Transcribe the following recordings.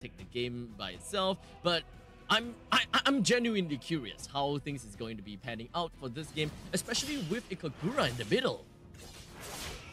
take the game by itself, but I'm genuinely curious how things is going to be panning out for this game, especially with Ikagura in the middle.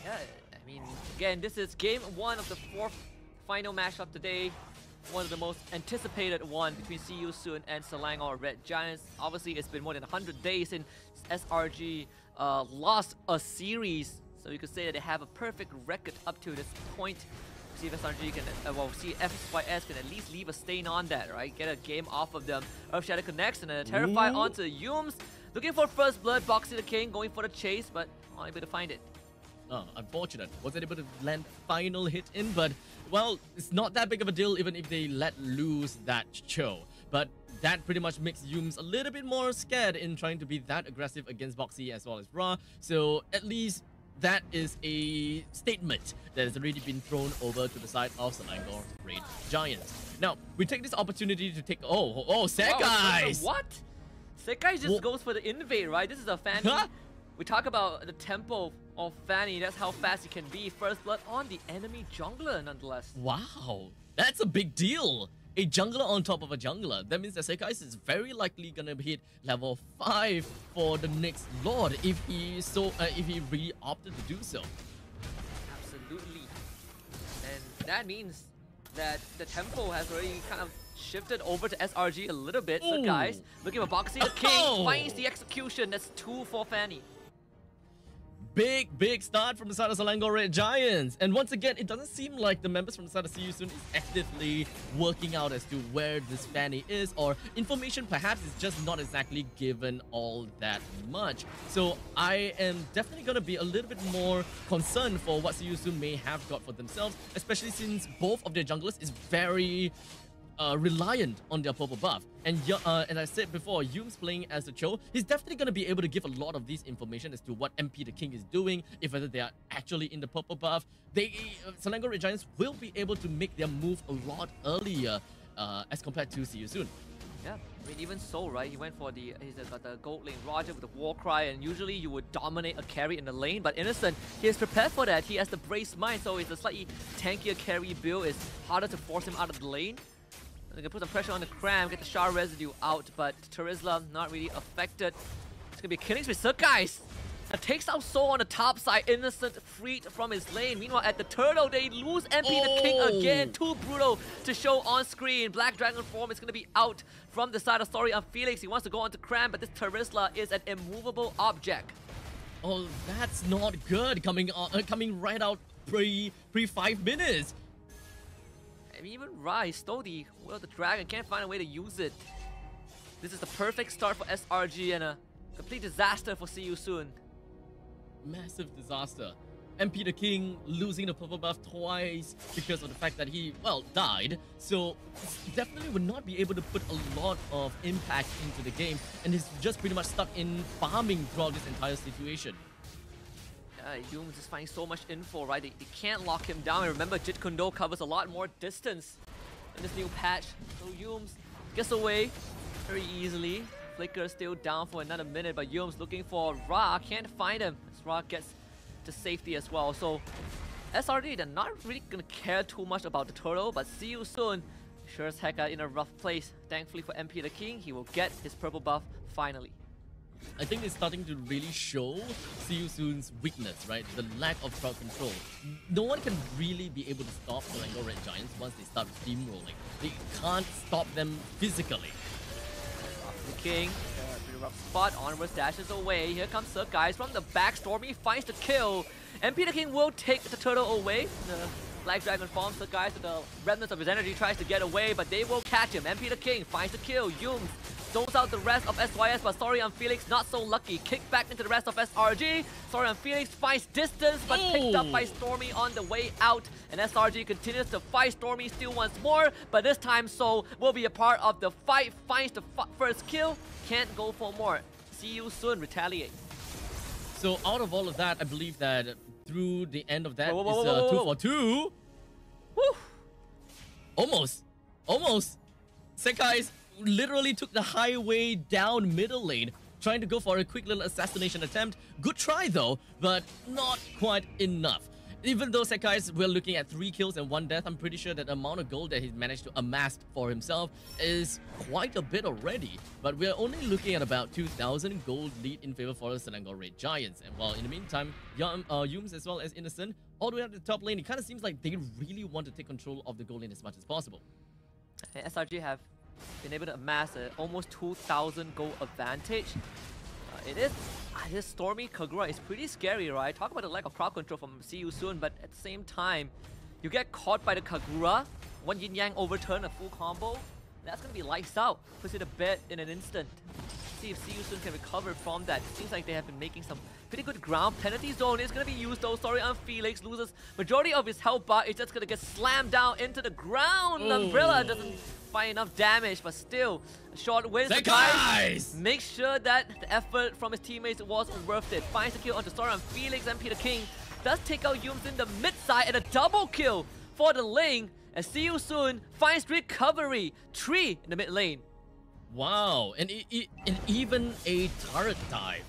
Yeah, I mean, again, this is game 1 of the 4th final match of the day. One of the most anticipated one between See You Soon and Selangor Red Giants. Obviously, it's been more than 100 days since SRG lost a series, so you could say that they have a perfect record up to this point. See if SRG can, see if FSYS can at least leave a stain on that, right? Get a game off of them. Earthshatter connects and a Terrify onto Yumes. Looking for first blood, Boxy the King going for the chase, but unable to find it. Oh, unfortunate. Wasn't able to land final hit in, but, well, it's not that big of a deal even if they let loose that Cho. But that pretty much makes Yumes a little bit more scared in trying to be that aggressive against Boxy as well as Ra. So at least that is a statement that has already been thrown over to the side of Selangor Red Giants. Now, we take this opportunity to take... Oh, Sekai! What? Sekai just goes for the invade, right? This is a Fanny. Huh? We talk about the tempo of Fanny. That's how fast he can be. First blood on the enemy jungler, nonetheless. Wow, that's a big deal. A jungler on top of a jungler. That means that Sekai is very likely gonna hit level 5 for the next Lord if he really opted to do so. Absolutely. And that means that the tempo has already kind of shifted over to SRG a little bit. So guys, looking for Boxy the King finds the execution. That's 2 for Fanny. Big start from the side of Selangor Red Giants. And once again, it doesn't seem like the members from the side of See You Soon is actively working out as to where this Fanny is, or information perhaps is just not exactly given all that much. So I am definitely going to be a little bit more concerned for what See You Soon may have got for themselves, especially since both of their junglers is very reliant on their purple buff. And I said before, Yumes playing as a Cho, he's definitely going to be able to give a lot of these information as to what MP the King is doing, if whether they are actually in the purple buff. Selangor Red Giants will be able to make their move a lot earlier as compared to See You Soon. Yeah, I mean, even so, right? He went for he's got the gold lane Roger with the war cry, and usually you would dominate a carry in the lane, but Innocent, he is prepared for that. He has the Brace Mind, so it's a slightly tankier carry build. It's harder to force him out of the lane. They can put some pressure on the Cram, get the Shard residue out, but Terizla not really affected. It's gonna be killing with Sekai. That takes out Soul on the top side. Innocent freed from his lane. Meanwhile, at the Turtle, they lose MP the King again. Too brutal to show on screen. Black Dragon form is gonna be out from the side of Story on Felix. He wants to go on to Cram, but this Terizla is an immovable object. Oh, that's not good. Coming right out pre 5 minutes. I mean, even Rai stole the Will of the Dragon, can't find a way to use it. This is the perfect start for SRG and a complete disaster for See You Soon. Massive disaster. MP the King losing the purple buff twice because of the fact that he, well, died. So definitely would not be able to put a lot of impact into the game, and is just pretty much stuck in farming throughout this entire situation. Yumes is finding so much info, right? They can't lock him down. And remember, Jeet Kune Do covers a lot more distance in this new patch. So Yumes gets away very easily. Flicker still down for another minute, but Yumes looking for Ra. Can't find him as Ra gets to safety as well. So SRD, they're not really going to care too much about the Turtle, but See You Soon sure as heck are in a rough place. Thankfully for MP the King, he will get his purple buff finally. I think it's starting to really show See You Soon's weakness, right? The lack of crowd control. No one can really be able to stop the Selangor Red Giants once they start steamrolling. They can't stop them physically. The King, pretty rough spot. Onwards dashes away. Here comes Sekai from the back. Stormy finds the kill. MP the King will take the Turtle away. The Black Dragon forms Sekai, so the remnants of his energy tries to get away, but they will catch him. MP the King finds the kill. Yumes zones out the rest of SYS, but Sorry on Felix not so lucky. Kick back into the rest of SRG. Sorry on Felix finds distance, but picked up by Stormy on the way out. And SRG continues to fight Stormy still once more, but this time Soul will be a part of the fight. Finds the first kill, can't go for more. See You Soon retaliate. So out of all of that, I believe that through the end of that is 2 for 2. Woo! Almost. Sekai literally took the highway down middle lane, trying to go for a quick little assassination attempt. Good try though, but not quite enough. Even though Sekai's, we're looking at 3 kills and 1 death, I'm pretty sure that the amount of gold that he's managed to amass for himself is quite a bit already. But we're only looking at about 2,000 gold lead in favor for the Selangor Red Giants. And while in the meantime, Yums as well as Innocent, all the way up to the top lane, it kind of seems like they really want to take control of the gold lane as much as possible. And SRG have been able to amass almost 2,000 gold advantage. This Stormy Kagura is pretty scary, right? Talk about the lack of crowd control from See You Soon, but at the same time, you get caught by the Kagura, one Yin Yang overturn, a full combo, that's gonna be lights out. Puts it to bed in an instant. See if See You Soon can recover from that. It seems like they have been making some pretty good ground. Penalty zone is gonna be used though. Sorry on Felix, loses majority of his health bar. It's just gonna get slammed down into the ground. Oh. Umbrella doesn't find enough damage, but still, a short wins. Guys! Make sure that the effort from his teammates was worth it. Finds the kill onto Sora and Felix, and Peter King does take out Yums in the mid side, and a double kill for the lane. And See You Soon finds recovery. 3 in the mid lane. Wow, and even a turret dive.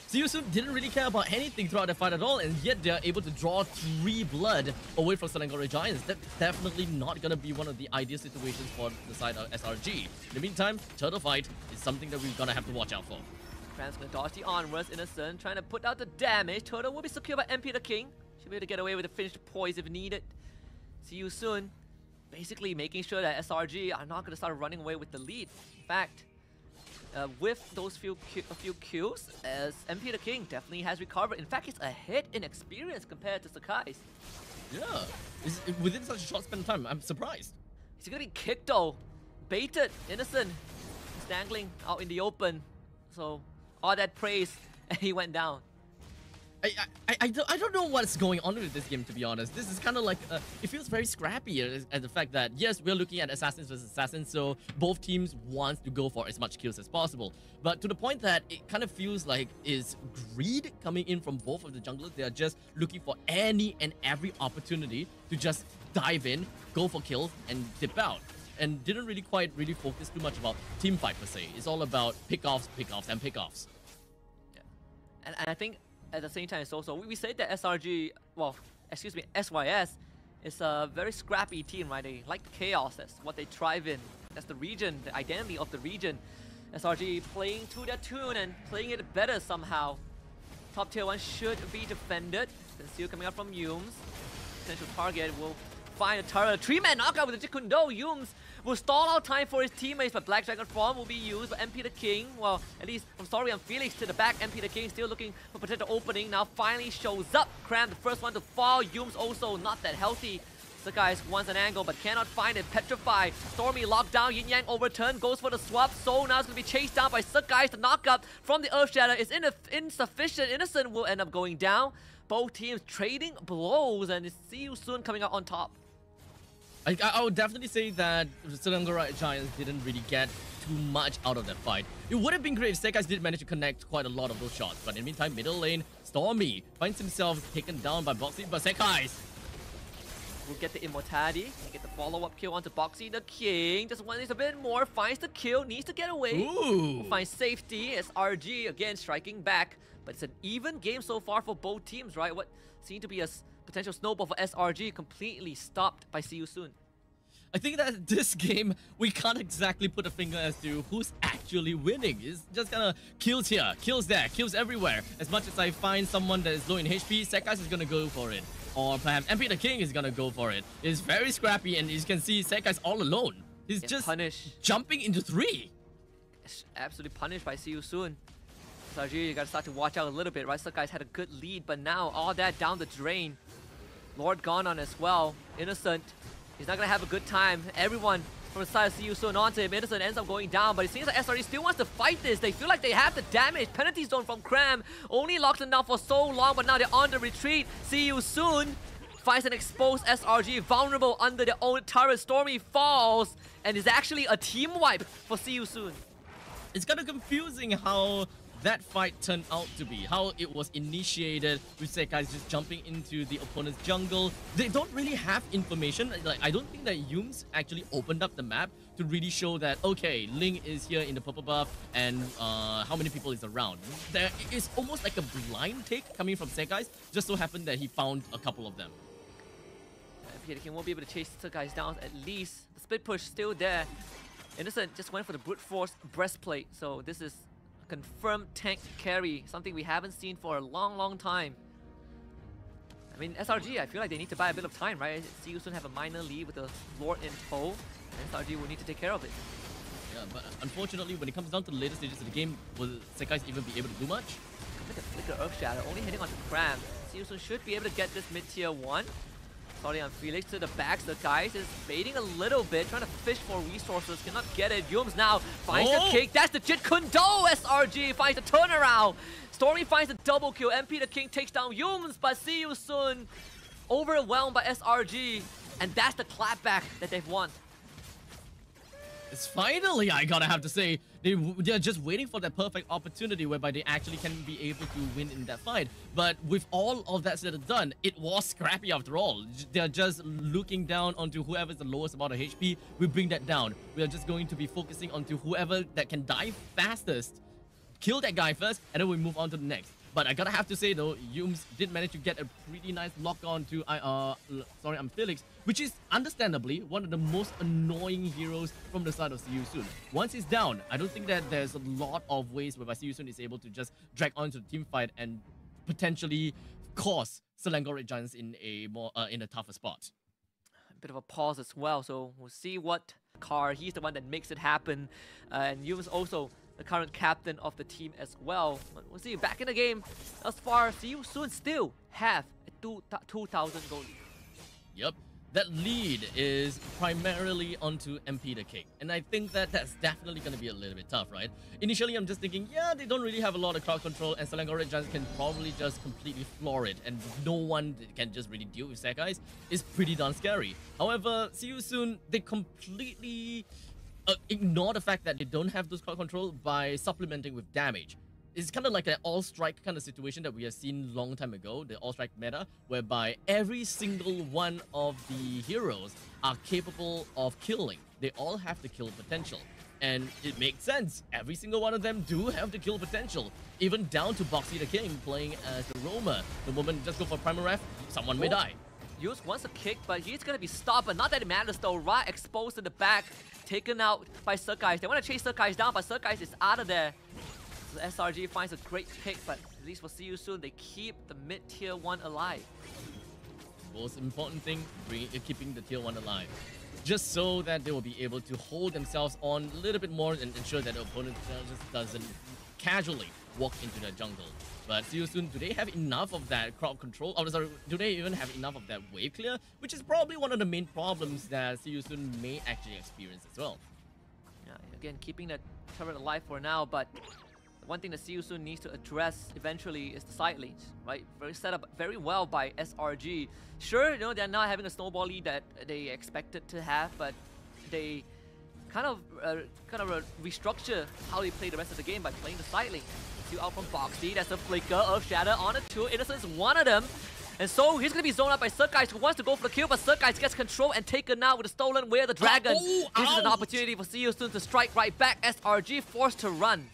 See You Soon didn't really care about anything throughout the fight at all, and yet they're able to draw 3 blood away from Selangor Red Giants. That's definitely not going to be one of the ideal situations for the side of SRG. In the meantime, turtle fight is something that we're going to have to watch out for. Cram's gonna dodge the onwards, Innocent, trying to put out the damage. Turtle will be secured by MP the King. Should be able to get away with a finished poise if needed. See You Soon, basically making sure that SRG are not gonna start running away with the lead. In fact, with those few kills, as MP the King definitely has recovered. In fact, he's ahead in experience compared to Sekai's. Yeah, within such a short span of time, I'm surprised. He's gonna be kicked though. Baited, Innocent. He's dangling out in the open. So, all that praise, and he went down. I don't know what's going on with this game, to be honest. This is kind of like, it feels very scrappy at the fact that, yes, we're looking at Assassins versus Assassins, so both teams want to go for as much kills as possible. But to the point that it kind of feels like is greed coming in from both of the junglers. They are just looking for any and every opportunity to just dive in, go for kills, and dip out. And didn't really focus too much about team fight per se. It's all about pickoffs, and pickoffs. Yeah. And I think at the same time, it's also, we said that SRG, well, excuse me, SYS is a very scrappy team, right? They like chaos, that's what they thrive in. That's the region, the identity of the region. SRG playing to their tune and playing it better somehow. Top tier 1 should be defended. Conceal coming out from Yums. Potential target will find a turret. 3-man knockout with the Jeet Kune Do. Yums will stall out time for his teammates, but Black Dragon Form will be used by MP the King. Well, at least from Story and Felix to the back, MP the King still looking for potential opening. Now finally shows up. Cram, the first one to fall. Yums also not that healthy. Sekai's wants an angle, but cannot find it. Petrified. Stormy locked down. Yin Yang overturned. Goes for the swap. So now it's going to be chased down by Sekai's. The knockup from the Earth Shatter is insufficient. Innocent will end up going down. Both teams trading blows, and See You Soon coming out on top. I would definitely say that Selangor Red Giants didn't really get too much out of that fight. It would have been great if Sekai's did manage to connect quite a lot of those shots, but in the meantime, middle lane, Stormy finds himself taken down by Boxy, but Sekai's will get the immortality, get the follow-up kill onto Boxy the King. Just wants a bit more, finds the kill, needs to get away. Ooh. Finds safety as RG again striking back. But it's an even game so far for both teams, right? What seemed to be a potential snowball for SRG completely stopped by See You Soon. I think that this game, we can't exactly put a finger as to who's actually winning. It's just kind of kills here, kills there, kills everywhere. As much as I find someone that is low in HP, Sekai's is gonna go for it. Or perhaps MP the King is gonna go for it. It's very scrappy, and you can see Sekai's all alone. He's just jumping into 3. It's absolutely punished by See You Soon. SRG, you gotta start to watch out a little bit, right? Sekai's had a good lead, but now all that down the drain. Lord gone on as well. Innocent, he's not gonna have a good time. Everyone from the side of See You Soon onto him. Innocent ends up going down, but it seems like SRG still wants to fight this. They feel like they have the damage. Penalty zone from Cram. Only locked them down for so long, but now they're on the retreat. See You Soon finds an exposed SRG vulnerable under their own turret. Stormy falls, and is actually a team wipe for See You Soon. It's kind of confusing how that fight turned out to be, how it was initiated with Sekai's just jumping into the opponent's jungle. They don't really have information. Like, I don't think that Yumes actually opened up the map to really show that, okay, Ling is here in the purple buff and how many people is around. There is almost like a blind take coming from Sekai's. Just so happened that he found a couple of them. MP the King won't be able to chase the guys down at least. The split push still there. Innocent just went for the brute force breastplate. So this is a confirmed tank carry, something we haven't seen for a long time. I mean, SRG, I feel like they need to buy a bit of time, right? CU Sun have a minor lead with the Lord in tow, and SRG will need to take care of it. Yeah, but unfortunately, when it comes down to the later stages of the game, will Sekai's even be able to do much? Look at Flicker Earth Shadow, only hitting on the Cram. CU Sun should be able to get this mid-tier 1. Sorry on Felix to the back. The guys is baiting a little bit, trying to fish for resources. Cannot get it. Yumes now finds the kick. That's the Jeet Kune Do. SRG finds the turnaround. Stormy finds the double kill. MP the King takes down Yumes, but CU Sun overwhelmed by SRG. And that's the clapback that they've won. It's finally, I gotta have to say, they're just waiting for that perfect opportunity whereby they actually can be able to win in that fight. But with all of that said and done, it was scrappy after all. They're just looking down onto whoever's the lowest amount of HP. We bring that down. We are just going to be focusing onto whoever that can die fastest, kill that guy first, and then we move on to the next. But I gotta have to say though, Yumes did manage to get a pretty nice lock on to Felix, which is understandably one of the most annoying heroes from the side of CU Sun. Once he's down, I don't think that there's a lot of ways whereby CU Sun is able to just drag onto the team fight and potentially cause Selangor Red Giants in a tougher spot. A bit of a pause as well, so we'll see what he's the one that makes it happen, and Yumes also the current captain of the team as well. We'll see. Back in the game, as far as CU Sun still have a 2,000 goal lead. Yep, that lead is primarily onto MP the King, and I think that that's definitely going to be a little bit tough, right? Initially, I'm just thinking, yeah, they don't really have a lot of crowd control, and Selangor Red Giants can probably just completely floor it, and no one can just really deal with Sekai's. It's pretty darn scary. However, CU Sun, they completely ignore the fact that they don't have those crowd control by supplementing with damage. It's kind of like an all-strike kind of situation that we have seen long time ago, the all-strike meta, whereby every single one of the heroes are capable of killing. They all have the kill potential. And it makes sense. Every single one of them do have the kill potential. Even down to Boxy the King playing as the roamer. The moment you just go for Primal Ref, someone may die. Yumes wants a kick, but he's gonna be stopped, but not that it matters though. Ra exposed in the back, taken out by Sekai's. They want to chase Sekai's down, but Sekai's is out of there. So SRG finds a great pick, but at least for CU Sun, they keep the mid-tier 1 alive. Most important thing, keeping the tier 1 alive. Just so that they will be able to hold themselves on a little bit more and ensure that the opponent just doesn't casually walk into the jungle. But CU Sun, do they have enough of that crowd control? Or sorry, do they even have enough of that wave clear? Which is probably one of the main problems that CU Sun may actually experience as well. Yeah, again, keeping that turret alive for now, but one thing that CU Sun needs to address eventually is the side lanes, right? Set up very well by SRG. Sure, you know, they're not having a snowball lead that they expected to have, but they kind of restructure how they play the rest of the game by playing the side lane. Two out from Boxy, that's a flicker of Shadow on the 2. Innocent's one of them. And so he's going to be zoned out by Sekai's, who wants to go for the kill, but Sekai's gets control and taken out with the stolen Way of the Dragon. This is an opportunity for CU Sun to strike right back. SRG forced to run.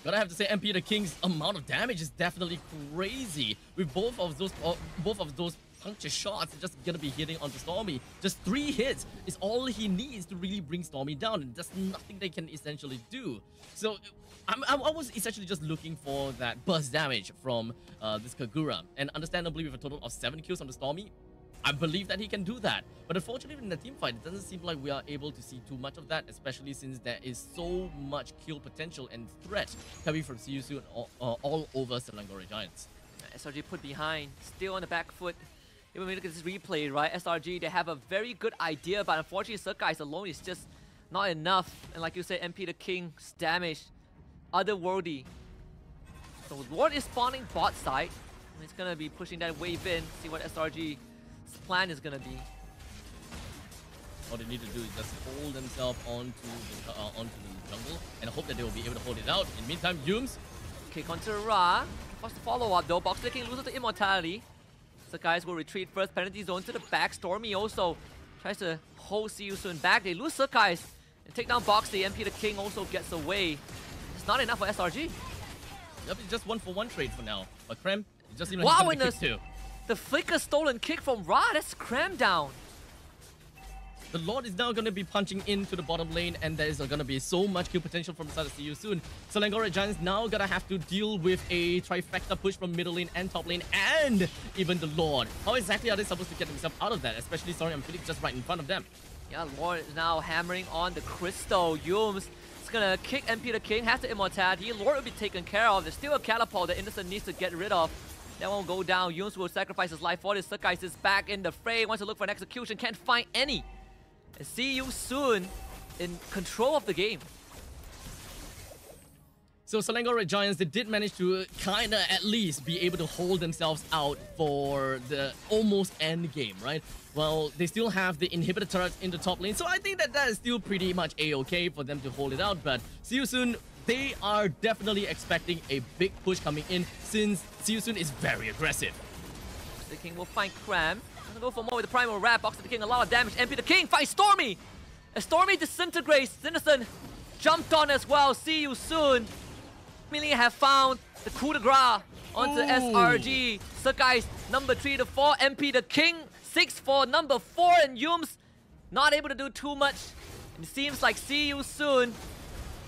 But I have to say, MP the King's amount of damage is definitely crazy. With both of those puncture shots, just gonna be hitting onto Stormy. Just 3 hits is all he needs to really bring Stormy down, and there's nothing they can essentially do. So I was essentially just looking for that burst damage from this Kagura, and understandably with a total of 7 kills on the Stormy, I believe that he can do that. But unfortunately in the team fight, it doesn't seem like we are able to see too much of that, especially since there is so much kill potential and threat coming from CU Sun all over Selangor Red Giants. SRG put behind, still on the back foot. Even when we look at this replay, right, SRG, they have a very good idea, but unfortunately Sekai's alone is just not enough. And like you said, MP the King's damage, otherworldly. So Lord is spawning bot side. He's gonna be pushing that wave in, see what SRG's plan is gonna be. All they need to do is just hold themselves onto the jungle and hope that they will be able to hold it out. In the meantime, Yumes. Kick onto Ra. What's the follow-up though? Box King loses to Immortality. So guys will retreat first. Penalty zone to the back. Stormy also tries to hold See Soon back. They lose Surkais. And take down Boxy. MP the King also gets away. It's not enough for SRG. Yep, it's just 1-for-1 trade for now. But Krem, it just seems like wow, he's gonna kick too. The flicker stolen kick from Ra. That's Krem down. The Lord is now going to be punching into the bottom lane, and there is going to be so much kill potential from the side of See You Soon. Selangor Red Giants now going to have to deal with a trifecta push from middle lane and top lane, and even the Lord. How exactly are they supposed to get themselves out of that? Especially Saurian Felix just right in front of them. Yeah, Lord is now hammering on the Crystal. Yumes is going to kick MP the King, has the Immortality. Lord will be taken care of. There's still a Catapult that Innocent needs to get rid of. That won't go down. Yumes will sacrifice his life for this. Surkais is back in the fray. Wants to look for an execution. Can't find any. See You Soon in control of the game. So Selangor Red Giants, they did manage to kind of at least be able to hold themselves out for the almost end game, right? Well, they still have the inhibitor turrets in the top lane, so I think that is still pretty much a-okay for them to hold it out. But See You Soon, they are definitely expecting a big push coming in since See You Soon is very aggressive. The King will find Krem. Go for more with the Primal Wrap. Box the King, a lot of damage. MP the King finds Stormy. As Stormy disintegrates, Innocent jumped on as well. See You Soon. Really have found the coup de grace onto SRG. Surkais, number 3 to 4. MP the King, 6 for number 4. And Yumes not able to do too much. And it seems like See You Soon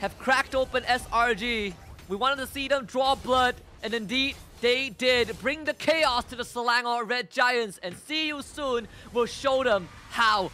have cracked open SRG. We wanted to see them draw blood, and indeed, they did. Bring the chaos to the Selangor Red Giants, and See You Soon will show them how.